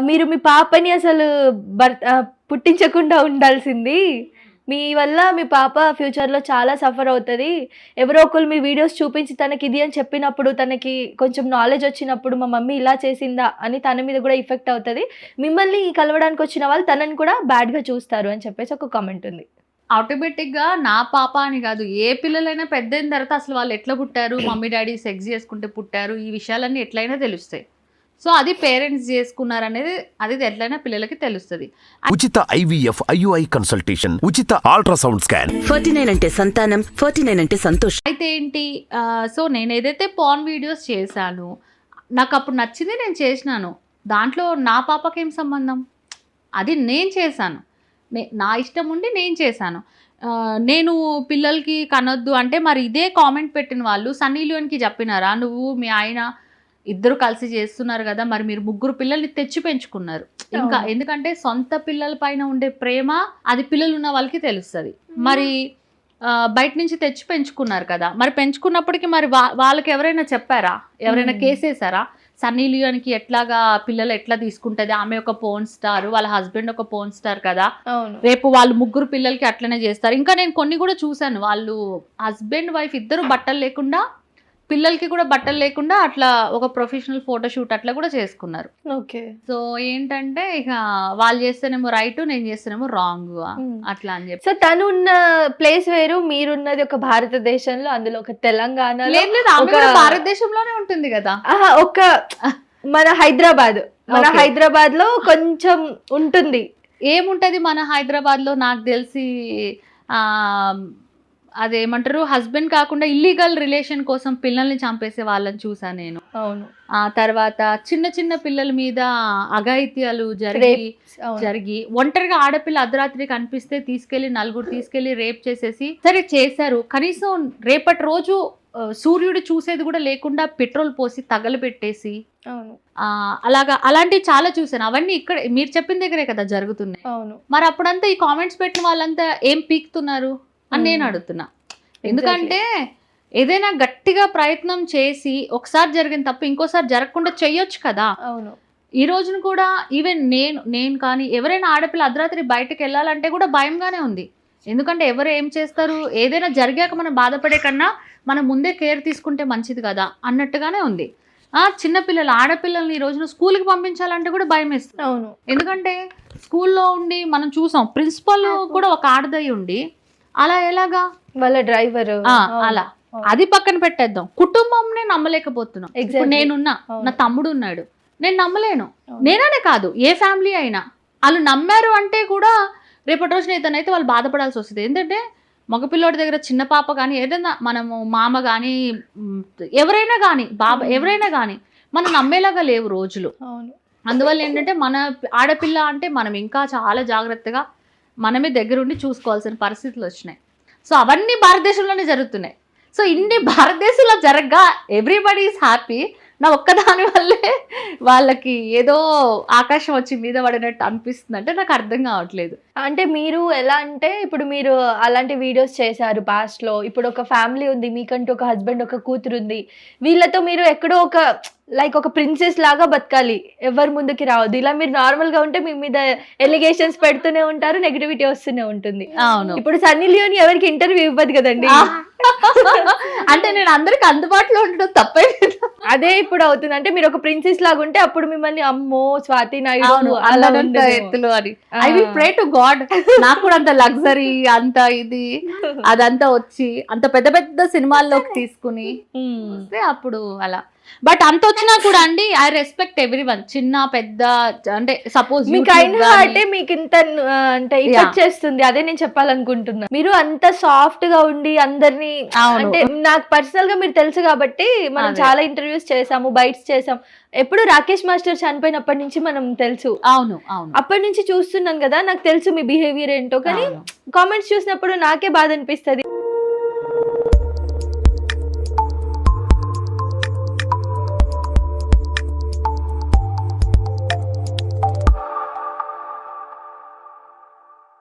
మీరు మీ పాపని అసలు పుట్టించకుండా ఉండాల్సింది. మీ వల్ల మీ పాప ఫ్యూచర్‌లో చాలా సఫర్ అవుతది. ఎవరో ఒకళ్ళు మీ వీడియోస్ చూపించి తనకి ఇది అని చెప్పినప్పుడు, తనకి కొంచెం నాలెడ్జ్ వచ్చినప్పుడు, మా మమ్మీ ఇలా చేసిందా అని తన మీద కూడా ఎఫెక్ట్ అవుతది. మిమ్మల్ని కలవడానికి వచ్చిన వాళ్ళు తనని కూడా బ్యాడ్‌గా చూస్తారు అని చెప్పేసి ఒక కామెంట్ ఉంది. ఆటోమేటిక్‌గా నా పాప అని కాదు, ఏ పిల్లలైనా పెద్దయిన తర్వాత అసలు వాళ్ళు ఎట్లా పుట్టారు, మమ్మీ డాడీ సెక్స్ చేసుకుంటే పుట్టారు, ఈ విషయాలన్నీ ఎట్లయినా తెలుస్తాయి. సో అది పేరెంట్స్ చేసుకున్నారనేది అది ఎట్లయినా పిల్లలకి తెలుస్తుంది. ఉచిత IVF IUI కన్సల్టేషన్, ఉచిత అల్ట్రాసౌండ్ స్కాన్. 49 అంటే సంతానం, 49 అంటే సంతోషం. అయితే ఏంటి, సో నేను ఏదైతే పాన్ వీడియోస్ చేశాను, నాకు అప్పుడు నచ్చింది నేను చేసినాను. దాంట్లో నా పాపకి ఏం సంబంధం? అది నేను చేశాను, నా ఇష్టం ఉండి నేను చేశాను. నేను పిల్లలకి కనొద్దు అంటే మరి ఇదే కామెంట్ పెట్టిన వాళ్ళు సన్నీ లియోన్కి చెప్పినారా, నువ్వు మీ ఆయన ఇద్దరు కలిసి చేస్తున్నారు కదా, మరి మీరు 3 పిల్లల్ని తెచ్చి పెంచుకున్నారు. ఇంకా ఎందుకంటే సొంత పిల్లల పైన ఉండే ప్రేమ అది పిల్లలు ఉన్న వాళ్ళకి తెలుస్తుంది. మరి బయట నుంచి తెచ్చి పెంచుకున్నారు కదా, మరి పెంచుకున్నప్పటికీ మరి వాళ్ళకి ఎవరైనా చెప్పారా, ఎవరైనా కేసేసారా? సన్నీ లియోన్కి ఎట్లాగా పిల్లలు ఎట్లా తీసుకుంటది, ఆమె ఒక పోర్న్ స్టార్, వాళ్ళ హస్బెండ్ ఒక పోర్న్ స్టార్ కదా, రేపు వాళ్ళు 3 పిల్లలకి అట్లనే చేస్తారు. ఇంకా నేను కొన్ని కూడా చూశాను, వాళ్ళు హస్బెండ్ వైఫ్ ఇద్దరు బట్టలు లేకుండా, పిల్లలకి కూడా బట్టలు లేకుండా అట్లా ఒక ప్రొఫెషనల్ ఫోటోషూట్ అట్లా కూడా చేసుకున్నారు. ఓకే. సో ఏంటంటే ఇక వాళ్ళు చేస్తేనేమో రైట్, నేను చేస్తేనేమో రాంగ్ అట్లా అని చెప్పి. సో తను ఉన్న ప్లేస్ వేరు, మీరున్నది ఒక భారతదేశంలో, అందులో ఒక తెలంగాణ. లేదు, ఆమె కూడా భారతదేశంలోనే ఉంటుంది కదా. ఒక మన హైదరాబాద్ లో కొంచెం ఉంటుంది. ఏముంటది మన హైదరాబాద్ లో? నాకు తెలిసి అదేమంటారు, హస్బెండ్ కాకుండా ఇల్లీగల్ రిలేషన్ కోసం పిల్లల్ని చంపేసే వాళ్ళని చూసా నేను. అవును. ఆ తర్వాత చిన్న చిన్న పిల్లల మీద అఘాయిత్యాలు జరిగి ఒంటరిగా ఆడపిల్ల అర్ధరాత్రి కనిపిస్తే తీసుకెళ్లి 4 తీసుకెళ్లి రేప్ చేసేసి సరే చేశారు. కనీసం రేపటి రోజు సూర్యుడు చూసేది కూడా లేకుండా పెట్రోల్ పోసి తగలబెట్టేసి అలాంటివి చాలా చూసాను. అవన్నీ ఇక్కడ మీరు చెప్పిన దగ్గరే కదా జరుగుతున్నాయి. మరి అప్పుడంతా ఈ కామెంట్స్ పెట్టిన వాళ్ళంతా ఏం పీకుతున్నారు అని నేను అడుగుతున్నా. ఎందుకంటే ఏదైనా గట్టిగా ప్రయత్నం చేసి ఒకసారి జరిగిన తప్పు ఇంకోసారి జరగకుండా చెయ్యొచ్చు కదా. అవును. ఈ రోజున కూడా ఈవెన్ నేను కానీ ఎవరైనా ఆడపిల్ల అర్ధరాత్రి బయటకు వెళ్ళాలంటే కూడా భయంగానే ఉంది. ఎందుకంటే ఎవరు ఏం చేస్తారు, ఏదైనా జరిగాక మనం బాధపడే కన్నా మనం ముందే కేర్ తీసుకుంటే మంచిది కదా అన్నట్టుగానే ఉంది. చిన్నపిల్లలు ఆడపిల్లల్ని ఈ రోజున స్కూల్కి పంపించాలంటే కూడా భయం వేస్తుంది. అవును. ఎందుకంటే స్కూల్లో ఉండి మనం చూసాం, ప్రిన్సిపల్ కూడా ఒక ఆడదయ్యి ఉండి అలా ఎలాగా వాళ్ళ డ్రైవర్ అలా అది పక్కన పెట్టేద్దాం, కుటుంబంనే నమ్మలేకపోతున్నాం. ఇప్పుడు నేనున్నా, నా తమ్ముడు ఉన్నాడు, నేను నమ్మలేను. నేననే కాదు, ఏ ఫ్యామిలీ అయినా వాళ్ళు నమ్మారు అంటే కూడా రేపటి రోజున ఇతనైతే వాళ్ళు బాధపడాల్సి వస్తుంది. ఏంటంటే మగపిల్లోడి దగ్గర చిన్న పాప కానీ ఏదైనా మనము మామ కానీ ఎవరైనా కానీ బాబా ఎవరైనా కానీ మనం నమ్మేలాగా లేవు రోజులు. అందువల్ల ఏంటంటే మన ఆడపిల్ల అంటే మనం ఇంకా చాలా జాగ్రత్తగా మనమే దగ్గరుండి చూసుకోవాల్సిన పరిస్థితులు వచ్చినాయి. సో అవన్నీ భారతదేశంలోనే జరుగుతున్నాయి. సో ఇన్ని భారతదేశంలో జరగగా ఎవ్రీబడి ఈజ్ హ్యాపీ. నా ఒక్కదాని వల్లే వాళ్ళకి ఏదో ఆకాశం వచ్చి మీద పడినట్టు అనిపిస్తుంది. అంటే నాకు అర్థం కావట్లేదు. అంటే మీరు ఎలా అంటే ఇప్పుడు మీరు అలాంటి వీడియోస్ చేశారు పాస్ట్లో, ఇప్పుడు ఒక ఫ్యామిలీ ఉంది, మీకంటూ ఒక హస్బెండ్ ఒక కూతురు ఉంది, వీళ్ళతో మీరు ఎక్కడో ఒక లైక్ ఒక ప్రిన్సెస్ లాగా బతకాలి, ఎవరి ముందుకి రావద్దు. ఇలా మీరు నార్మల్ గా ఉంటే మీ మీద ఎలిగేషన్స్ పెడుతూనే ఉంటారు, నెగిటివిటీ వస్తూనే ఉంటుంది. అవును. ఇప్పుడు సన్నీ లియోన్ ఎవరికి ఇంటర్వ్యూ ఇవ్వదు కదండి. అంటే నేను అందరికి అందుబాటులో ఉండడం తప్పే. అదే ఇప్పుడు అవుతుంది. అంటే మీరు ఒక ప్రిన్సెస్ లాగా ఉంటే అప్పుడు మిమ్మల్ని అమ్మో స్వాతి నాయుడు అలా ఎత్తులు అని I will pray to God. నాకు కూడా అంత లగ్జరీ అంత ఇది అదంతా వచ్చి అంత పెద్ద పెద్ద సినిమాల్లోకి తీసుకుని అప్పుడు అలా. బట్ అంత వచ్చినా కూడా అండి, ఐ రెస్పెక్ట్ ఎవ్రీవన్, చిన్న పెద్ద. అంటే సపోజ్ మీకు అయిన అంటే మీకు ఇంత అంటే ఎఫెక్ట్ చేస్తుంది, అదే నేను చెప్పాలనుకుంటున్నా. మీరు అంత సాఫ్ట్ గా ఉండి అందరినీ, అంటే నాకు పర్సనల్ గా మీరు తెలుసు కాబట్టి మనం చాలా ఇంటర్వ్యూస్ చేసాము, బైట్స్ చేసాం. ఎప్పుడు రాకేష్ మాస్టర్ చనిపోయినప్పటి నుంచి మనం తెలుసు. అవును అవును, అప్పటి నుంచి చూస్తున్నాను కదా, నాకు తెలుసు మీ బిహేవియర్ ఏంటో. కానీ కామెంట్స్ చూసినప్పుడు నాకే బాధ అనిపిస్తుంది.